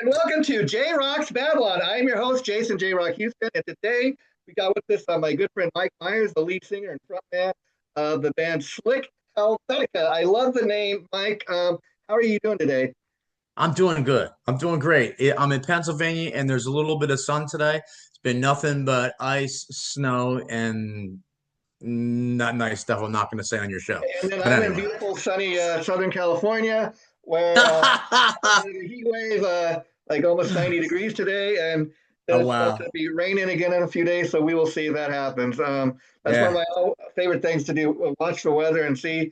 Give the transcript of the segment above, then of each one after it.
and welcome to JRock's Babylon. I'm your host, Jason JRock Houston, and today we got with us my good friend Mike Myers, the lead singer and frontman of the band Slik Helvetika. I love the name, Mike. How are you doing today? I'm doing good. I'm doing great. I'm in Pennsylvania and there's a little bit of sun today. It's been nothing but ice, snow, and not nice stuff I'm not going to say on your show. And then But I'm in anyway. beautiful, sunny Southern California, where the heat wave, like almost 90 degrees today, and Oh, it's supposed wow. to be raining again in a few days, so we will see if that happens. That's one of Yeah. my favorite things to do: watch the weather and see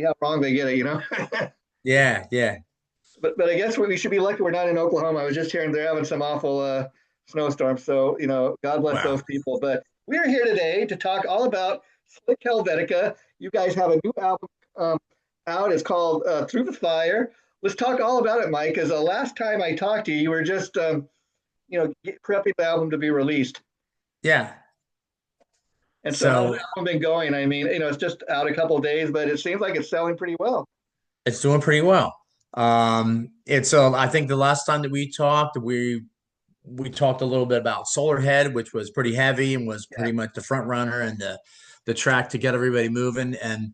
how wrong they get it. Yeah. Yeah. But I guess we should be lucky we're not in Oklahoma. I was just hearing they're having some awful snowstorms, so God bless Wow. those people. But we're here today to talk all about Slik Helvetika. You guys have a new album out. It's called Through the Fire. Let's talk all about it, Mike. Because the last time I talked to you, you were just prepping the album to be released. Yeah. And so how's the So album been going? I mean, it's just out a couple of days, but it seems like it's selling pretty well. it's doing pretty well. It's I think the last time that we talked, we talked a little bit about Solar Head, which was pretty heavy and was Yeah. pretty much the front runner and the track to get everybody moving. And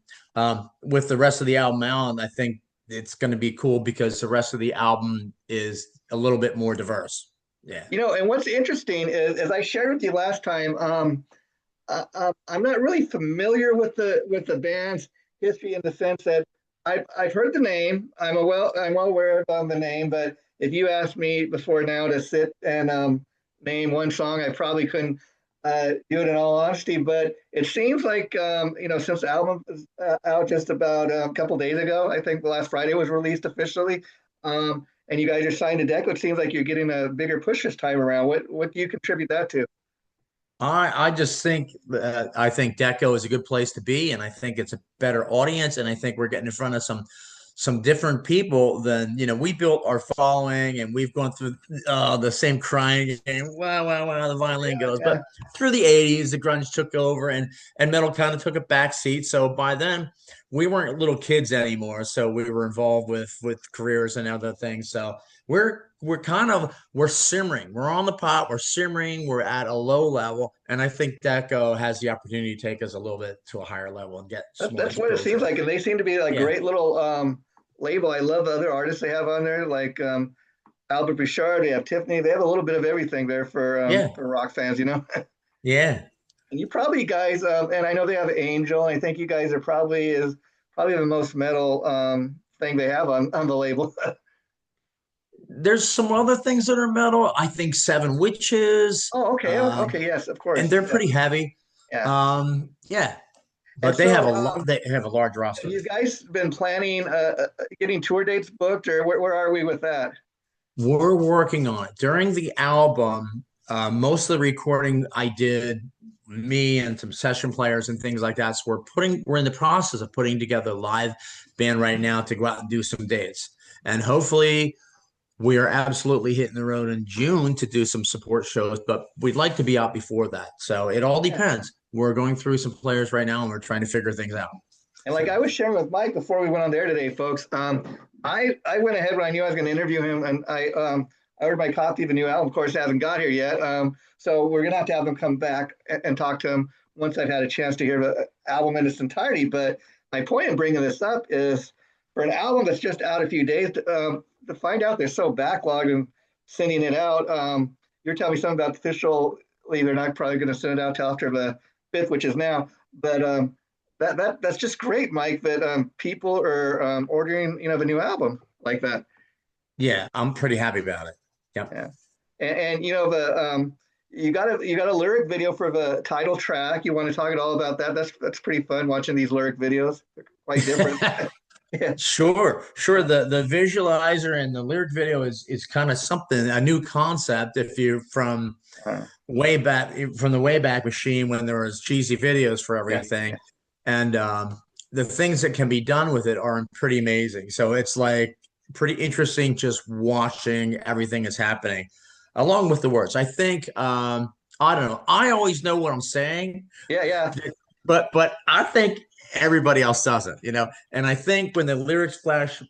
with the rest of the album out, I think it's going to be cool because the rest of the album is a little bit more diverse. Yeah. And what's interesting is, as I shared with you last time, I'm not really familiar with the band's history in the sense that I've heard the name. I'm well aware of the name, but if you asked me before now to sit and name one song, I probably couldn't do it in all honesty. But it seems like since the album is out just about a couple days ago, I think the last Friday was released officially. And you guys are signed to Deco. It seems like you're getting a bigger push this time around. What do you contribute that to? I just think I think Deco is a good place to be, and I think it's a better audience, and I think we're getting in front of some different people than we built our following, and we've gone through the same crying game. Wow, wow, wow, the violin goes. Yeah, But through the '80s, the grunge took over, and metal kind of took a back seat. So by then, we weren't little kids anymore. So we were involved with careers and other things. So we're simmering. We're on the pot. We're simmering. We're at a low level, and I think Deco has the opportunity to take us a little bit to a higher level and get some more that's what it seems exposure. like, and they seem to be like Yeah, great little label. I love the other artists they have on there, like Albert Bouchard. They have Tiffany. They have a little bit of everything there yeah, for rock fans. yeah. And you probably guys, and I know they have Angel. I think you guys are probably the most metal thing they have on the label. There's some other things that are metal. I think Seven Witches, Oh, okay, okay, yes, of and course, they're yeah, pretty heavy. yeah. Yeah, And but they have so, a lot. They have a large have roster. you guys been planning getting tour dates booked, or where are we with that? We're working on it during the album. Most of the recording I did, me and some session players and things like that. So we're in the process of putting together a live band right now to go out and do some dates, and hopefully we are absolutely hitting the road in June to do some support shows, but we'd like to be out before that. So it all Yeah. depends. We're going through some players right now and we're trying to figure things out. And like I So was sharing with Mike before we went on there today, folks, I went ahead when I knew I was going to interview him, and I ordered my copy of the new album. Of course, it hasn't got here yet, so we're going to have him come back and talk to him once I've had a chance to hear the album in its entirety. But my point in bringing this up is for an album that's just out a few days to find out they're so backlogged and sending it out. You're telling me something about officially they're not probably going to send it out till after the 5th, which is now, but. That's just great, Mike. That people are ordering, the new album like that. yeah, I'm pretty happy about it. Yep. Yeah, and the you got a lyric video for the title track. You want to talk at all about that? That's pretty fun watching these lyric videos. They're quite different. Yeah, Sure, sure. The visualizer and the lyric video is kind of something, a new concept. If you're uh, from the way back machine when there was cheesy videos for yeah, everything, and the things that can be done with it are pretty amazing. So it's like pretty interesting just watching everything that's happening, along with the words. I think I don't know. I always know what I'm saying, yeah, yeah. but I think everybody else doesn't. And I think when the lyrics flash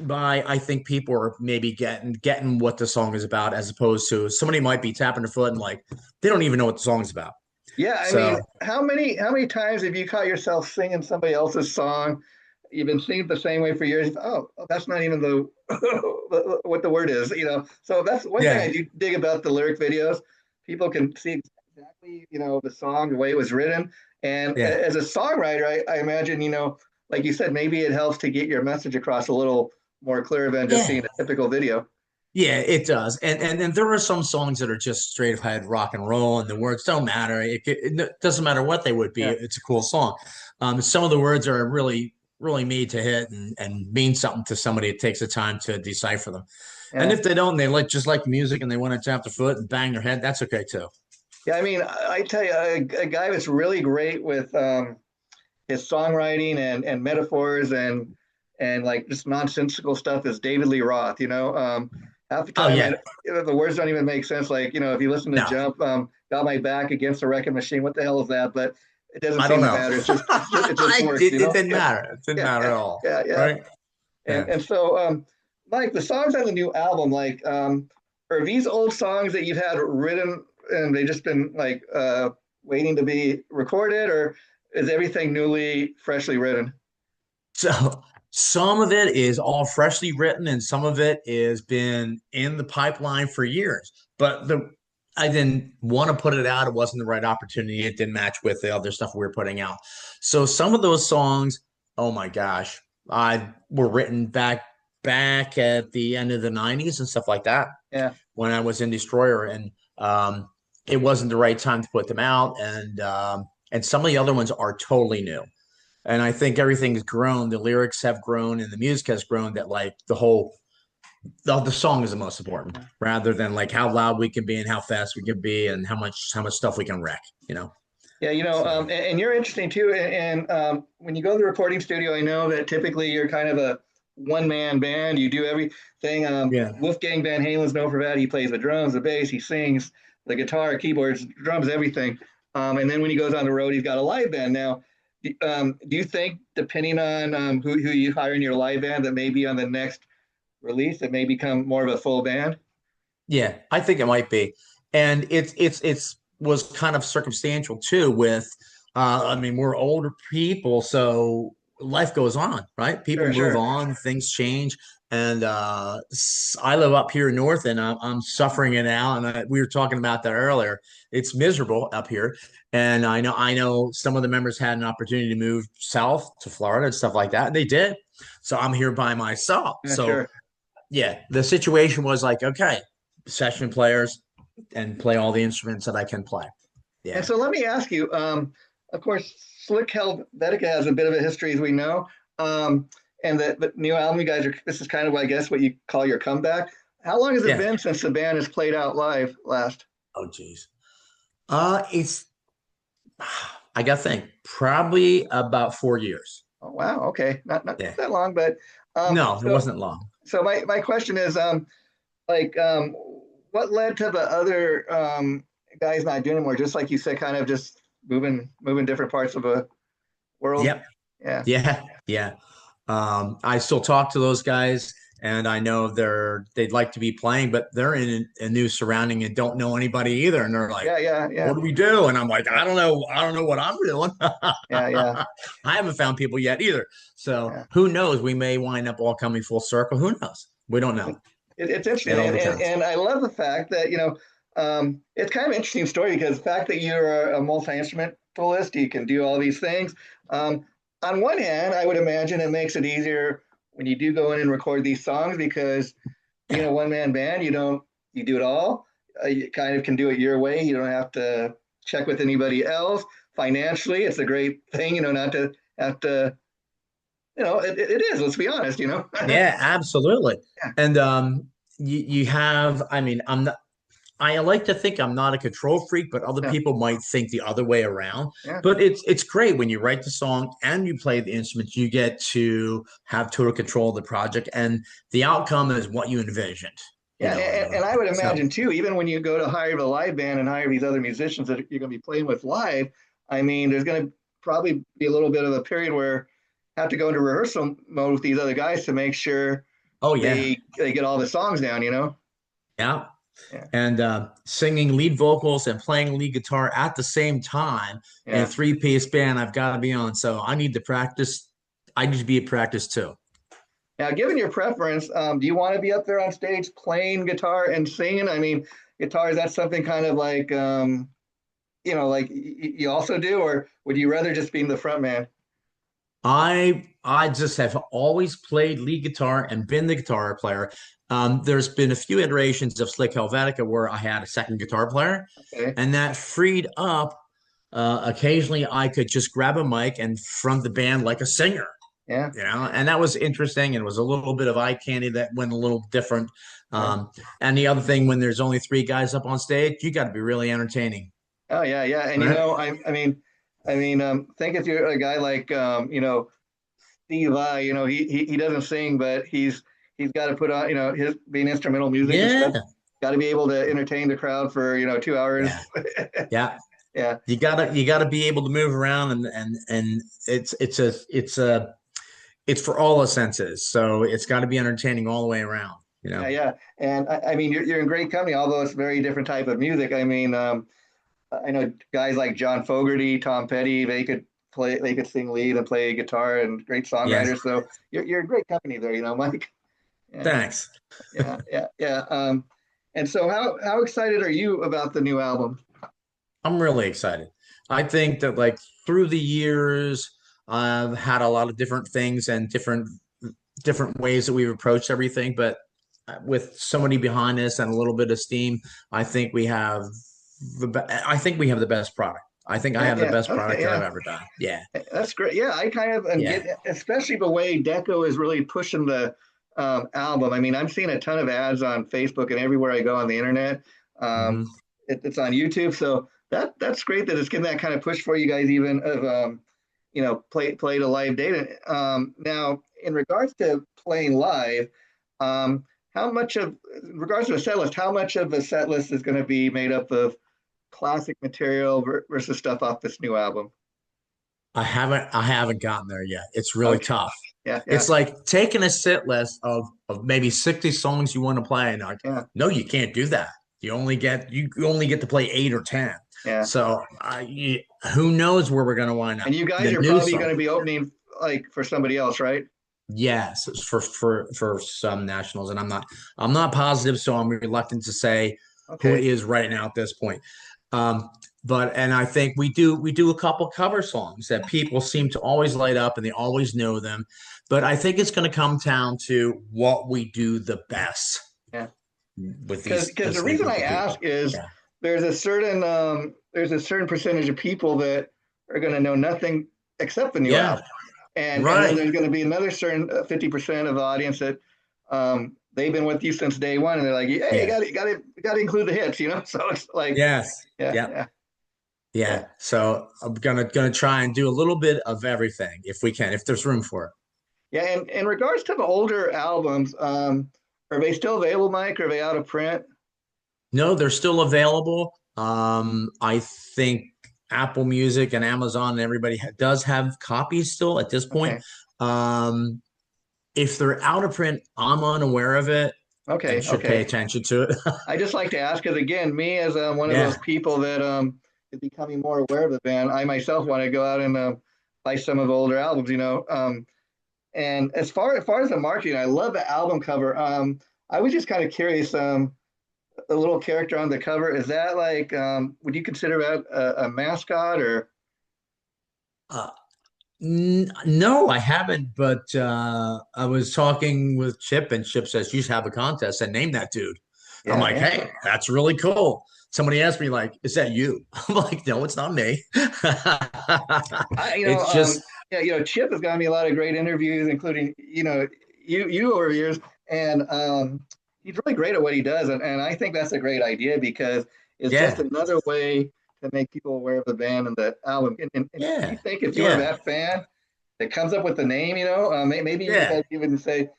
by I think people are maybe getting what the song is about, as opposed to somebody might be tapping their foot and like they don't even know what the song is about. Yeah, I So mean, how many times have you caught yourself singing somebody else's song? You've been singing the same way for years. Oh, that's not even the what the word is, you know. So that's one thing I yeah, do dig about the lyric videos. People can see exactly, you know, the song, the way it was written. And yeah, as a songwriter, I imagine, you know, like you said, maybe it helps to get your message across a little more clear than just seeing yeah. a typical video. Yeah, it does. And there are some songs that are just straight ahead rock and roll, and the words don't matter. It doesn't matter what they would be. Yeah, It's a cool song. Some of the words are really made to hit and mean something to somebody. It takes the time to decipher them. And yeah. if they don't, they like just like music and they want to tap their foot and bang their head, that's okay too. Yeah, I mean, I tell you, a guy that's really great with his songwriting and metaphors and like just nonsensical stuff is David Lee Roth. You know, half the Oh time yeah. the words don't even make sense. Like, you know, if you listen to No, Jump, got my back against the wrecking machine. What the hell is that? But it doesn't I seem don't to know. matter. It just works. You It know? didn't Yeah, matter. It didn't yeah, matter yeah, at all. yeah, yeah. Right? Yeah. And so, Mike, the songs on the new album, like, are these old songs that you've had written and they just been like waiting to be recorded, or is everything newly, freshly written? So some of it is all freshly written, and some of it has been in the pipeline for years. But the I didn't want to put it out. It wasn't the right opportunity. It didn't match with the other stuff we were putting out. So some of those songs, oh my gosh, I were written back at the end of the 90s and stuff like that Yeah, when I was in Destroyer, and it wasn't the right time to put them out. And some of the other ones are totally new. And I think everything's grown. The lyrics have grown, and the music has grown. That like the song is the most important, rather than like how loud we can be and how fast we can be and how much stuff we can wreck. You know. yeah. You know, So and you're interesting too. And when you go to the recording studio, I know that typically you're kind of a one man band. You do everything. yeah. Wolfgang Van Halen's known for that. He plays the drums, the bass, he sings the guitar, keyboards, drums, everything. And then when he goes on the road, he's got a live band. Now, do you think, depending on who you hire in your live band, that maybe on the next release, it may become more of a full band? Yeah, I think it might be, and it's was kind of circumstantial too. With, I mean, we're older people, so life goes on, right? People Sure, move sure. on, things change, and I live up here north, and I'm suffering it out. And we were talking about that earlier. It's miserable up here, and I know some of the members had an opportunity to move south to Florida and stuff like that, and they did. So I'm here by myself. Yeah, So sure. yeah, the situation was like, okay, session players and play all the instruments that I can play. And Yeah. so let me ask you, of course, Slik Helvetika has a bit of a history, as we know. And the new album, you guys are, this is kind of, I guess, what you call your comeback. How long has it Yeah. been since the band has played out live last? Oh, geez. It's I gotta think, probably about 4 years. Oh, wow. Okay. Not Yeah. that long, but No, it so wasn't long. my question is, like, what led to the other guys not doing anymore? Just like you said, kind of just moving different parts of the world. Yep. Yeah. Yeah. Yeah. I still talk to those guys, and I know they'd like to be playing, but they're in a new surrounding and don't know anybody either. And they're like, Yeah. Yeah. Yeah. "What do we do?" And I'm like, "I don't know. I don't know what I'm doing. Yeah. Yeah. I haven't found people yet either. So Yeah. who knows? We may wind up all coming full circle. Who knows? We don't know. It's interesting, It all and, depends." and I love the fact that, you know, it's kind of an interesting story because the fact that you're a multi instrumentalist, you can do all these things. Um, on one hand, I would imagine it makes it easier when you do go in and record these songs because being Yeah. a one man band, you do it all. You kind of can do it your way. You don't have to check with anybody else. Financially, it's a great thing, you know, not to have to. You know, it is. Let's be honest. You know. Yeah, absolutely. Yeah. And you have, I mean, I like to think I'm not a control freak, but other Yeah. people might think the other way around. Yeah. But it's great when you write the song and you play the instruments, you get to have total control of the project, and the outcome is what you envisioned. You Yeah, know, and I would so imagine too, even when you go to hire the live band and hire these other musicians that you're going to be playing with live, I mean, there's going to probably be a little bit of a period where you have to go into rehearsal mode with these other guys to make sure Oh yeah, they get all the songs down, you know? yeah. Yeah, And singing lead vocals and playing lead guitar at the same time in a yeah. three-piece band, I've got to be on. So I need to practice. I need to be at practice too. Now, given your preference, do you want to be up there on stage playing guitar and singing? I mean, guitar, is that something kind of like, like you also do, or would you rather just be the front man? I just have always played lead guitar and been the guitar player. There's been a few iterations of Slik Helvetika where I had a second guitar player, Okay. and that freed up. Occasionally, I could just grab a mic and front the band like a singer, Yeah. and that was interesting. And it was a little bit of eye candy that went a little different. Yeah. And the other thing, when there's only three guys up on stage, you got to be really entertaining, Oh yeah, yeah. And right? think if you're a guy like Steve Vai, he doesn't sing, but he's got to put on, his being instrumental music and stuff. Yeah, Got to be able to entertain the crowd for 2 hours. yeah, yeah. Yeah. You gotta be able to move around and it's for all the senses. So it's got to be entertaining all the way around, you Yeah, know. yeah. And I mean, you're in great company, although it's a very different type of music. I mean, I know guys like John Fogerty, Tom Petty, they could sing lead and play guitar and great Yes. songwriters. So you're in great company there, Mike. Yeah, Thanks. yeah, yeah, yeah. And so how excited are you about the new album? I'm really excited. I think that like through the years, I've had a lot of different things and different ways that we've approached everything. But with somebody behind us and a little bit of steam, I think we have I think we have the best product. I think I Yeah, have the yeah. best Okay, product that I've yeah. ever done. Yeah. That's great. Yeah, I kind of am Yeah. getting, especially the way Deco is really pushing the album. I mean, I'm seeing a ton of ads on Facebook and everywhere I go on the internet. Um, Hmm. it's on YouTube, so that's great that it's getting that kind of push for you guys, even of play to live data. Now, in regards to playing live, how much of, in regards to the set list, how much of the set list is going to be made up of classic material versus stuff off this new album? I haven't gotten there yet. It's really Okay. tough. Yeah, yeah, It's like taking a set list of maybe 60 songs you want to play, and like, yeah, no, you can't do that. You only get to play 8 or 10. yeah. So who knows where we're going to wind up? And you guys The are new probably song, going to be opening like for somebody else, right? yes, it's for some nationals, and I'm not positive, so I'm reluctant to say who it Okay. is right now at this point. Um, and I think we do a couple cover songs that people seem to always light up and they always know them. But I think it's going to come down to what we do the best Yeah. with Because the this reason group I of ask people. is Yeah. there's a certain percentage of people that are going to know nothing except the new Yeah. album, and then Right. there's going to be another certain 50% of the audience that they've been with you since day one, and they're like, hey, Yeah. you got to include the hits, So it's like, Yes. yeah, Yep. yeah, yeah. Yeah. So I'm gonna try and do a little bit of everything if we can, if there's room for it. Yeah, and in regards to the older albums, are they still available, Mike? Or are they out of print? No, they're still available. I think Apple Music and Amazon and everybody does have copies still at this point. Okay, Um, if they're out of print, I'm unaware of it and okay, should pay okay. attention to it. I just like to ask because again, me as one of those Yeah, people that is becoming more aware of the band, I myself want to go out and buy some of the older albums, And as far as the marketing, I love the album cover. I was just kind of curious. The little character on the cover, is that like? Would you consider that a mascot or? uh, no, I haven't. But I was talking with Chip, and Chip says you should have a contest and name that dude. I'm Yeah, like, yeah. hey, that's really cool. Somebody asked me, like, is that you? I'm like, no, it's not me. I, It's just, yeah, Chip has gotten me a lot of great interviews, including, you over the years, and he's really great at what he does, and I think that's a great idea because it's just yeah, another way to make people aware of the band and the album. And you yeah, think if you are yeah, that fan that comes up with the name, maybe you yeah. guys even say,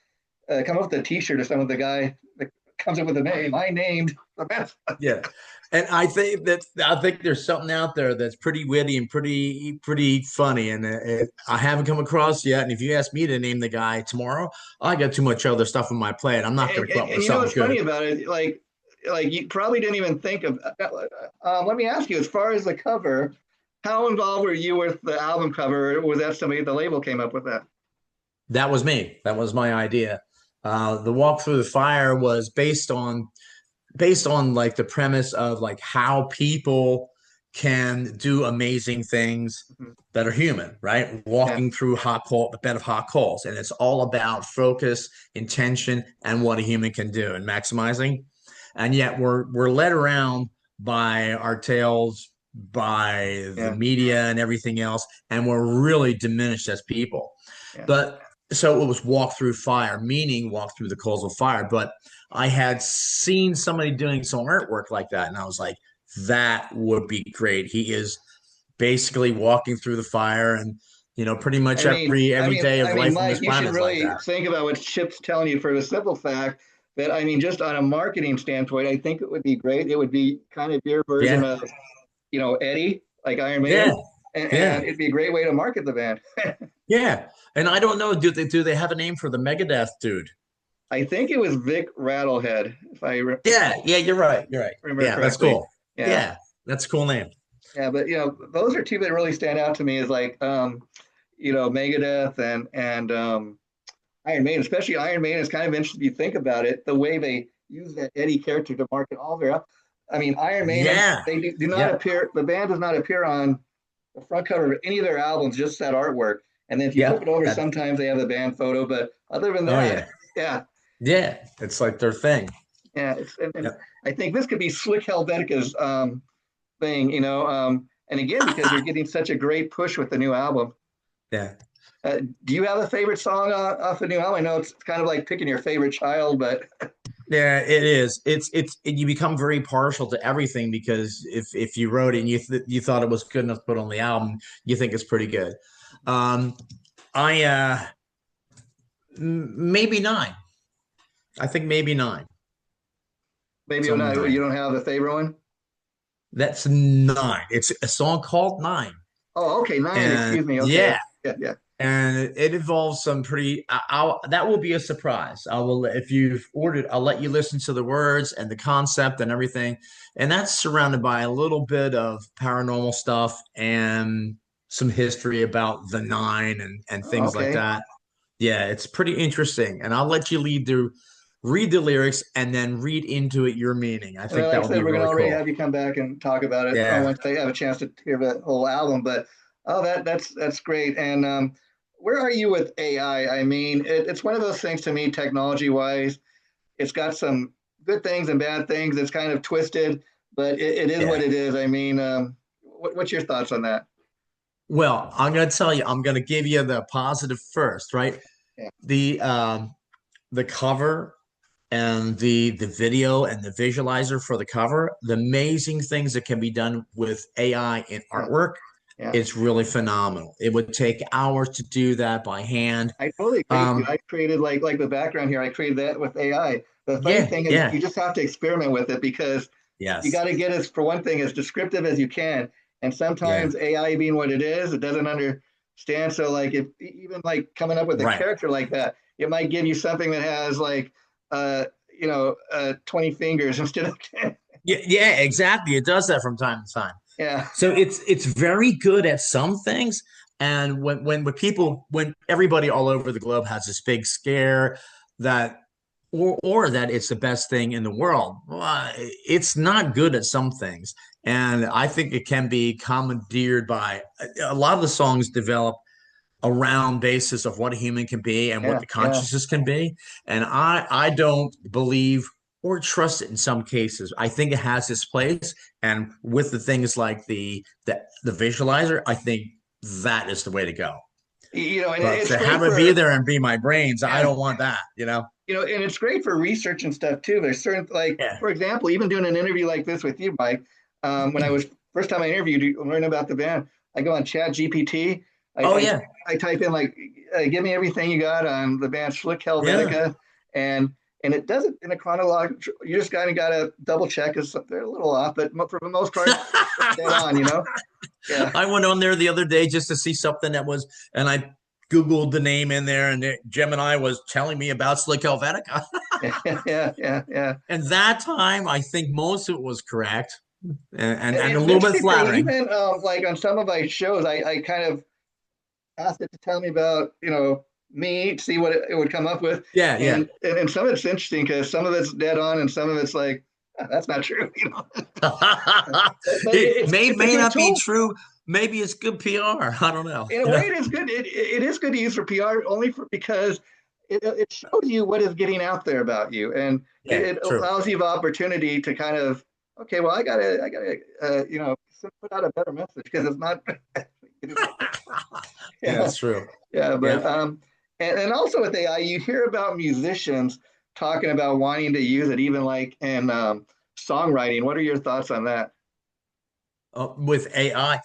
come up with a T-shirt or something with the guy, the comes up with a name. I named the band. Yeah. And I think there's something out there that's pretty witty and pretty funny, and I haven't come across yet. And if you ask me to name the guy tomorrow, I got too much other stuff on my plate. I'm not going to come up with And you know something what's funny good. about it? Like you probably didn't even think of. Let me ask you, as far as the cover, how involved were you with the album cover? Or was that somebody at the label came up with that? That was me. That was my idea. The Walk Through the Fire was based on like the premise of like how people can do amazing things Mhm. that are human, right? Yeah. Walking through a bed of hot coals, and it's all about focus, intention, and what a human can do, and maximizing. And yet we're led around by our tails, by the Yeah. media and everything else, and we're really diminished as people. Yeah. But so it was walk through fire, meaning walk through the coals of fire. But I had seen somebody doing some artwork like that, and I was like, that would be great. He is basically walking through the fire, and pretty much every day of life on Mike, this you should planet is like really that. think about what Chip's telling you for the simple fact that just on a marketing standpoint, I think it would be great. It would be kind of your version Yeah, of, Eddie, like Iron yeah, Maiden, and yeah, it'd be a great way to market the band. yeah. And I don't know, do they have a name for the Megadeth dude? I think it was Vic Rattlehead, if I Yeah, yeah, you're right. You're right. remember Yeah, that's correctly. cool. Yeah, Yeah, that's a cool name. yeah, but those are two that really stand out to me. Is like, Megadeth and Iron Maiden, especially Iron Maiden, is kind of interesting if you think about it. The way they use that Eddie character to market all their, I mean, Iron Maiden, Yeah, they do not yeah. appear. The band does not appear on the front cover of any of their albums, just that artwork. And then if you flip it Yep. over, That. sometimes they have the band photo. But other than Oh that, yeah. yeah, Yeah. It's like their thing. yeah. And Yep. I think this could be Slik Helvetika's thing, and again, because they're getting such a great push with the new album. Yeah. Do you have a favorite song off the new album? I know it's kind of like picking your favorite child, but Yeah, it is. You become very partial to everything because if you wrote it and you thought it was good enough to put on the album, you think it's pretty good. Um, I maybe nine. I think maybe nine. maybe It's on you nine. don't have the favorite one. That's nine. It's a song called Nine, Oh, okay, nine. and Excuse me. Okay, yeah, yeah, yeah. and it involves some pretty. That will be a surprise. I will if you've ordered. I'll let you listen to the words and the concept and everything, and that's surrounded by a little bit of paranormal stuff and some history about the nine and things like Okay. that. Yeah, it's pretty interesting, and I'll let you read the lyrics and then read into it your meaning. I And then, think like that I would said, be we're gonna really already cool. have you come back and talk about it Yeah. once they have a chance to hear the whole album. But oh, that's great. And where are you with AI? I mean, it's one of those things to me, technology wise. It's got some good things and bad things. It's kind of twisted, but it is what Yeah. it is. I mean, what's your thoughts on that? Well, I'm going to tell you, I'm going to give you the positive first, right? Yeah. The um the cover and the video and the visualizer for the cover, the amazing things that can be done with AI in Yeah. artwork, Yeah. it's really phenomenal. It would take hours to do that by hand. I totally agree with you. Um, I created like the background here. I created that with AI. The funny yeah, thing is, yeah, you just have to experiment with it because you yes, got to get as for one thing as descriptive as you can. And yeah, sometimes AI being what it is, it doesn't understand. So like if even like coming up with a right. character like that, it might give you something that has like 20 fingers instead of 10. Yeah, yeah, exactly. It does that from time to time. Yeah. So it's very good at some things. And when everybody all over the globe has this big scare that or that it's the best thing in the world, well, it's not good at some things. And I think it can be commandeered by a lot of the songs develop around basis of what a human can be and what Yeah. the Yeah. consciousness can be. And I don't believe or trust it in some cases. I think it has its place. And with the things like the visualizer, I think that is the way to go. And But it's to great have it be for there and be my brains, I yeah. don't want that. And it's great for research and stuff too. There's certain, like, Yeah. for example, even doing an interview like this with you, Mike. When I was first time I interviewed you, learn about the band, I go on Chat GPT. I, Oh I, yeah. I type in like, give me everything you got on the band Slik Yeah. Helvetika, and and it does it in a chronological. You just kind of got to double check because they're a little off, but for the most part, it's dead on. Yeah, I went on there the other day just to see something that was, and I Googled the name in there, and Gemini was telling me about Slik Helvetika. yeah. And that time, I think most of it was correct and a And the little bit interesting thing, flattering. even like on some of my shows, I kind of asked it to tell me about, me, see what it would come up with. Yeah, yeah. And some of it's interesting because some of it's dead on and some of it's like, "Ah, that's not true, But It it's a may good not be tool. true. Maybe it's good PR. I don't know. In a way, it is good. It is good to use for PR only because it shows you what is getting out there about you, and Yeah, it true. allows you the opportunity to kind of, okay, well, I gotta, put out a better message because it's not. Yeah, Yeah, that's true. yeah, Yeah. but and also with AI, you hear about musicians talking about wanting to use it, even like in songwriting. What are your thoughts on that? With AI,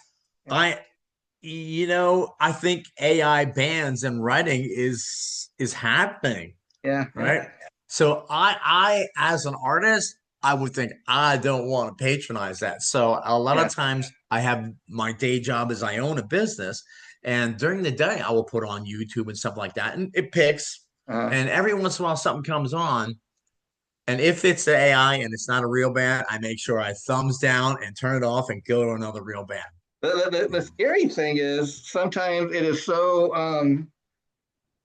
Yeah, I I think AI bans and writing is happening, yeah. right? So as an artist, I would think I don't want to patronize that. So a lot of Yeah. times I have my day job as I own a business, and during the day I will put on YouTube and stuff like that, and it picks. Uh, And every once in a while something comes on, and if it's the AI and it's not a real band, I make sure I thumbs down and turn it off and go to another real band. the scary thing is sometimes it is so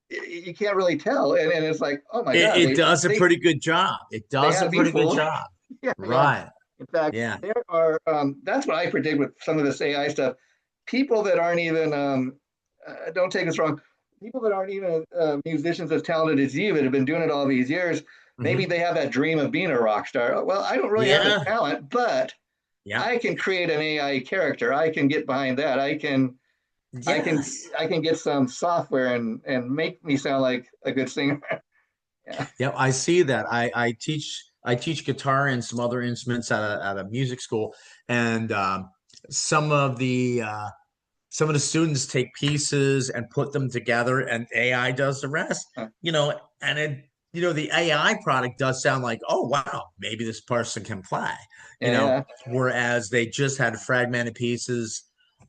you can't really tell, and it's like, oh my god, It does a pretty good job. It they does a have me pretty good fooled. job. Yeah. Right. In fact, Yeah. there are that's what I predict with some of this AI stuff. People that aren't even don't take us wrong. People that aren't even musicians as talented as you that have been doing it all these years, maybe Hmm. they have that dream of being a rock star. Well, I don't really have the Yeah. talent, but Yeah. I can create an AI character. I can get behind that. I can Yes. I can get some software and make me sound like a good singer. Yeah. Yeah. I see that. I teach guitar and some other instruments at a music school, and some of the some of the students take pieces and put them together, and AI does the rest. And the AI product does sound like, oh wow, maybe this person can play. Yeah. Whereas they just had fragmented pieces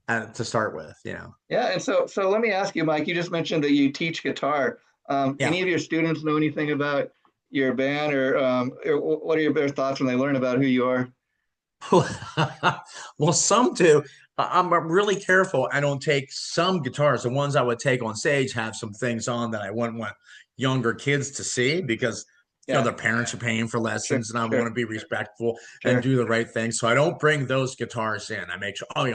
to start with. Yeah. And so let me ask you, Mike, you just mentioned that you teach guitar. Yeah. Any of your students know anything about your band or what are your thoughts when they learn about who you are? Well, some do. I'm really careful. I don't take some guitars. The ones I would take on stage have some things on that I wouldn't want younger kids to see because Yeah. their parents are paying for Sure. lessons, and I want Sure. to be respectful and Sure. do the right thing. So I don't bring those guitars in. I make sure, I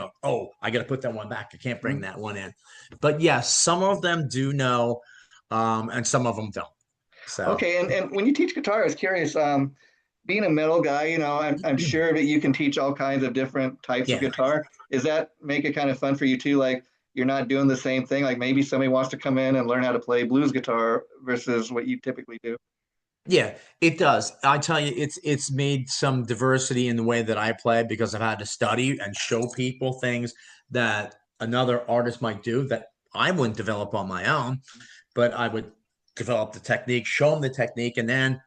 got to put that one back. I can't bring Mhm. that one in. But yes, some of them do know, and some of them don't. So Okay. And when you teach guitar, I was curious, being a metal guy, I'm sure that you can teach all kinds of different types of yeah. guitar. Does that make it kind of fun for you too? Like you're not doing the same thing. Like maybe somebody wants to come in and learn how to play blues guitar versus what you typically do. Yeah, it does. I tell you, it's made some diversity in the way that I play because I've had to study and show people things that another artist might do that I wouldn't develop on my own, but I would develop the technique, show them the technique, and then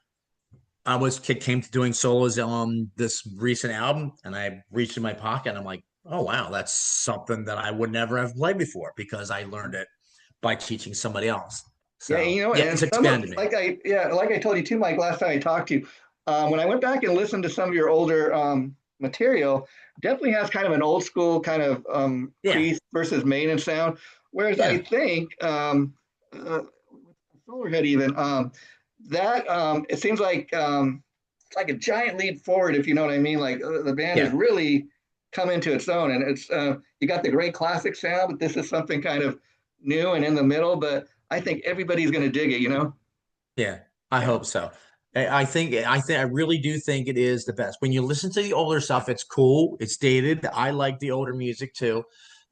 came to doing solos on this recent album, and I reached in my pocket, and I'm like, oh wow, that's something that I would never have played before because I learned it by teaching somebody else. Yeah, So yeah, and it's some of expanded me. like I told you too, Mike, last time I talked to you, when I went back and listened to some of your older material, definitely has kind of an old school kind of Yeah, Priest versus Maiden sound. Whereas I yeah, think Solarhead even that it seems like it's like a giant leap forward, if you know what I mean. Like the band has yeah. really come into its own, and it's you got the great classic sound, but this is something kind of new and in the middle. But I think everybody's going to dig it. Yeah, I Yeah, hope so. I really do think it is the best. When you listen to the older stuff, it's cool, it's dated. I like the older music too,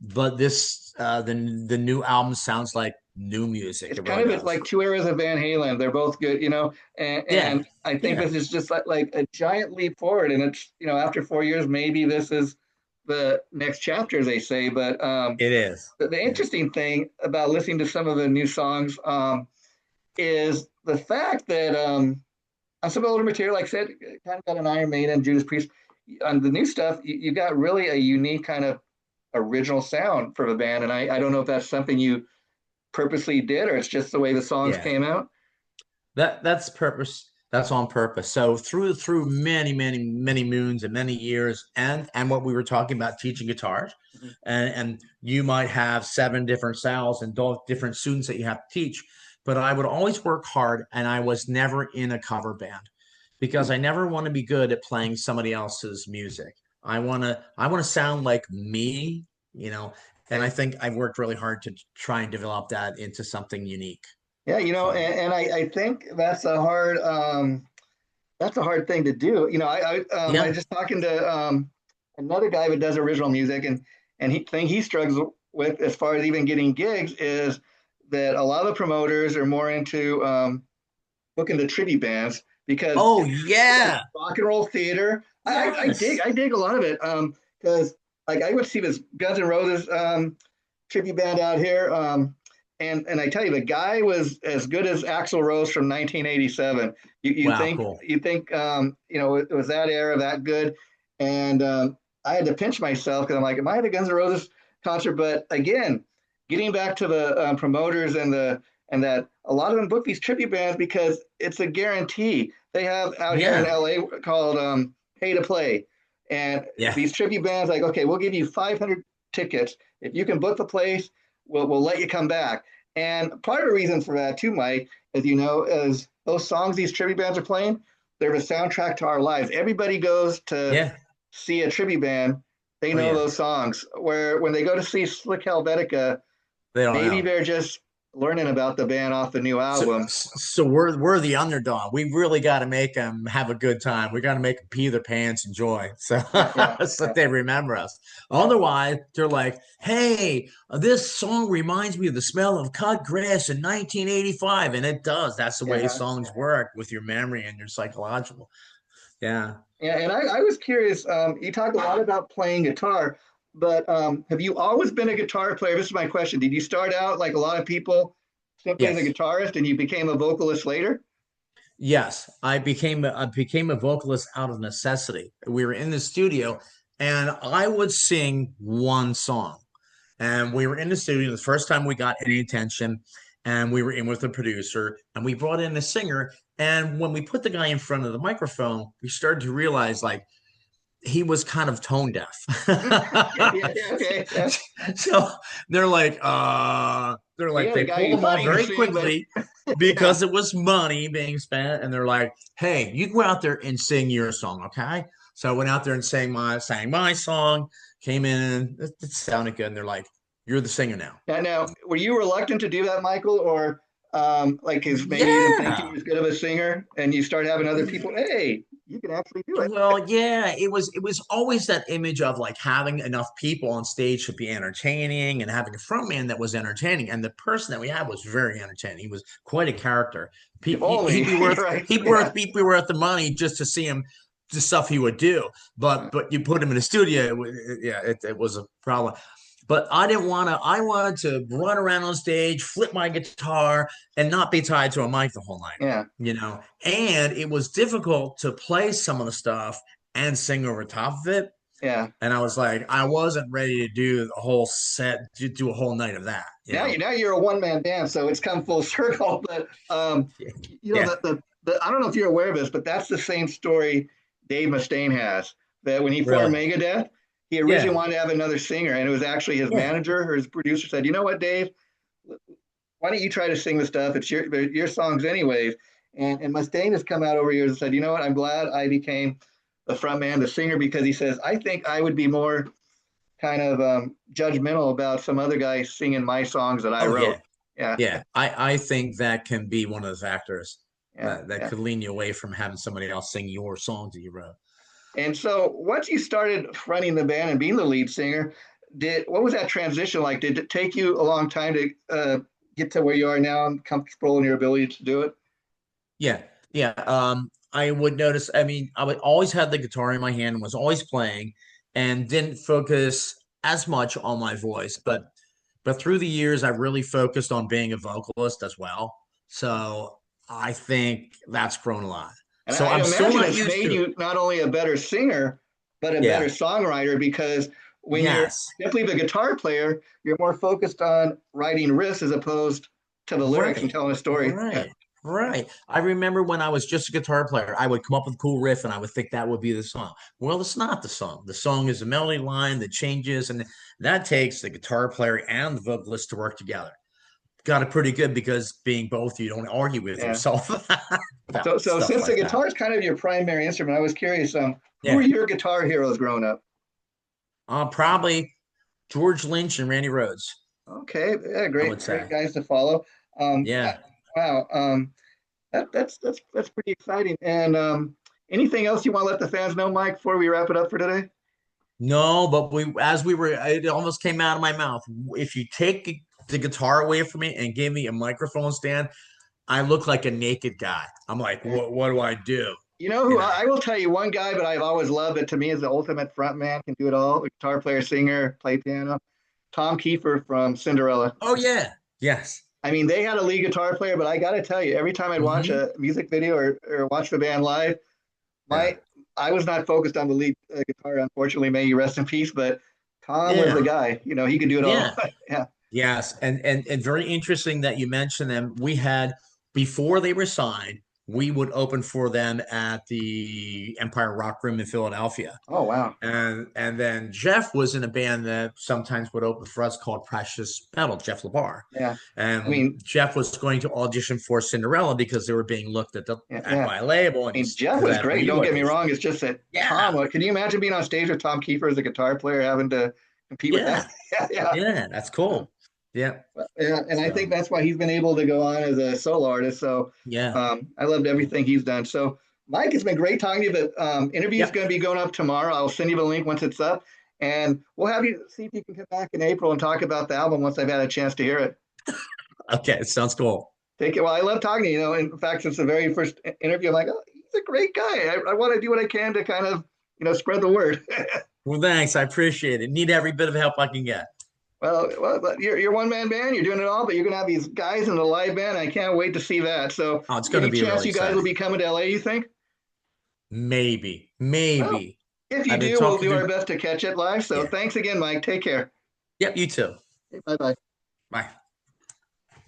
but the new album sounds like new music. it's It kind really of it's does. like two eras of Van Halen. They're both good. And Yeah, I think yeah, this is just like a giant leap forward. And it's after 4 years, maybe this is the next chapter, as they say. But it is. the Yeah, interesting thing about listening to some of the new songs is the fact that on some older material, like I said, kind of got an Iron Maiden, Judas Priest. On the new stuff, you got really a unique kind of original sound for the band, and I don't know if that's something you purposely did or it's just the way the songs Yeah. came out. That's purpose. That's on purpose. So through many moons and many years, and what we were talking about teaching guitars, Mhm. and you might have 7 different styles and different students that you have to teach. But I would always work hard, and I was never in a cover band because I never want to be good at playing somebody else's music. I want to sound like me, you know. And I Okay. think I've worked really hard to try and develop that into something unique. Yeah, So and I think that's a hard thing to do. I yeah, was just talking to another guy that does original music, and he thing he struggles with as far as even getting gigs is that a lot of the promoters are more into booking the tribute bands because oh it's like yeah. rock and roll theater. Yes. I dig a lot of it because like I would see this Guns N' Roses tribute band out here. And I tell you, the guy was as good as Axl Rose from 1987. You Wow, think cool. it was that era that good, and I had to pinch myself because I'm like, am I at a Guns N' Roses concert? But again, getting back to the promoters and that a lot of them book these tribute bands because it's a guarantee. They have out here in Yeah. LA called pay to play, and Yeah. these tribute bands like, okay, we'll give you 500 tickets if you can book the place. We'll let you come back. And part of the reason for that too, Mike, as you know, is those songs these tribute bands are playing, they're a soundtrack to our lives. Everybody goes to Yeah. see a tribute band, they Oh know yeah. those songs. Where when they go to see Slik Helvetika, They don't maybe know. they're just learning about the band off the new So, album. so we're the underdog. We really got to make them have a good time. We got to make them pee their pants and joy, so Yeah, yeah, so yeah, they remember us. yeah, Otherwise, they're like, "Hey, this song reminds me of the smell of cut grass in 1985," and it does. That's the way yeah. songs work with your memory and your psychological. Yeah. Yeah, and I was curious. You talk a lot about playing guitar, but have you always been a guitar player? This is my question. Did you start out like a lot of people simply as a Yes. guitarist and you became a vocalist later? Yes, I became a vocalist out of necessity. We were in the studio and I would sing one song. And we were in the studio the first time we got any attention, and we were in with the producer, and we brought in a singer. And when we put the guy in front of the microphone, we started to realize like he was kind of tone deaf. Yeah, yeah, yeah, okay. Yeah. So they're Well, like yeah, the they guy pulled you him thought off you could very sing, but quickly yeah, because it was money being spent, and they're like, "Hey, you go out there and sing your song, okay?" So I went out there and sang my song, came in, it sounded good, and they're like, "You're the singer now." yeah. Now, were you reluctant to do that, Michael, or like, cause maybe you didn't think you Yeah. were as good of a singer, and you start having other people, hey, you can actually do it. Well, yeah, it was always that image of like having enough people on stage to be entertaining and having a frontman that was entertaining. And the person that we had was very entertaining. He was quite a character. If He'd only, be worth right? Yeah. he'd be worth the money just to see him, the stuff he would do. But you put him in a studio, yeah, it was a problem. But I didn't want to. I wanted to run around on stage, flip my guitar, and not be tied to a mic the whole night. Yeah. And it was difficult to play some of the stuff and sing over top of it. Yeah. And I was like, I wasn't ready to do the whole set, do a whole night of that. Now you're a one man band, so it's come full circle. But Yeah, the I don't know if you're aware of this, but that's the same story Dave Mustaine has. That when he formed really. Megadeth, he originally Yeah, wanted to have another singer, and it was actually his yeah, manager or his producer said, "You know what, Dave? Why don't you try to sing the stuff? It's your songs anyways." And Mustaine has come out over years and said, "You know what? I'm glad I became the front man, the singer, because he says I think I would be more kind of judgmental about some other guy singing my songs that I oh wrote." yeah, Yeah, yeah. I think that can be one of the factors yeah, that yeah. could lean you away from having somebody else sing your songs that you wrote. And so once you started fronting the band and being the lead singer, did what was that transition like? Did it take you a long time to get to where you are now and comfortable in your ability to do it? Yeah, yeah. I would notice. I mean, I would always had the guitar in my hand and was always playing, and didn't focus as much on my voice. But through the years, I really focused on being a vocalist as well. So I think that's grown a lot. And So I'd I'm still imagine not it's used made to. you not only a better singer, but a better Yeah. songwriter because when you're Yes. simply the guitar player, you're more focused on writing riffs as opposed to the lyrics and Right. telling a story. Yeah. Right. Right. I remember when I was just a guitar player, I would come up with a cool riff and I would think that would be the song. Well, it's not the song. The song is a melody line that changes, and that takes the guitar player and the vocalist to work together. Got it pretty good because being both, you don't argue with Yeah. yourself So, about so stuff since the like that. guitar is kind of your primary instrument, I was curious, who were Yeah. your guitar heroes growing up? Probably George Lynch and Randy Rhoads, Okay, yeah, I great, would great say. guys to follow. Yeah, Yeah. wow, that's pretty exciting. And anything else you want to let the fans know, Mike, before we wrap it up for today? No, but as we were, it almost came out of my mouth. If you take the guitar away from me and give me a microphone stand, I look like a naked guy. I'm like, what do I do? You know You who know? I will tell you one guy, but I've always loved it. To me, is the ultimate front man, can do it all. Guitar player, singer, play piano. Tom Kiefer from Cinderella. Oh yeah, yes. I mean, they had a lead guitar player, but I got to tell you, every time I'd watch Hmm. a music video or watch the band live, Yeah, my I was not focused on the lead guitar. Unfortunately, may you rest in peace. But Tom was the yeah, guy. He could do it all. yeah. Yeah, Yes, and very interesting that you mentioned them. We had before they were signed, we would open for them at the Empire Rock Room in Philadelphia. oh wow. And then Jeff was in a band that sometimes would open for us called Precious Metal, Jeff LeBar. Yeah, I And mean, Jeff was going to audition for Cinderella because they were being looked yeah, at yeah. by a label, and I mean, he's Jeff because I was had a great. review Don't get me audition. wrong. It's just that Yeah, Tom. Can you imagine being on stage with Tom Kiefer as a guitar player, having to compete with that? yeah, Yeah, yeah. yeah, that's cool. Yeah. Yeah, and I think So that's why he's been able to go on as a solo artist. So yeah. I loved everything he's done. So Mike, it's been great talking to you. The interview is Yep. going to be going up tomorrow. I'll send you the link once it's up, and we'll have you see if you can come back in April and talk about the album once I've had a chance to hear it. Okay, sounds cool. Take it. Well, I love talking to you. In fact, since the very first interview, I'm like, oh, he's a great guy. I want to do what I can to kind of spread the word. Well, thanks. I appreciate it. Need every bit of help I can get. But you're one man band. You're doing it all, but you're gonna have these guys in the live band. I can't wait to see that. So, Oh, it's going to any be chance really you guys will exciting. be coming to LA? You think? Maybe, Well, maybe. if you I've been do, we'll talking do to. our best to catch it live. So, Yeah. thanks again, Mike. Take care. Yep. You too. Bye bye. Bye.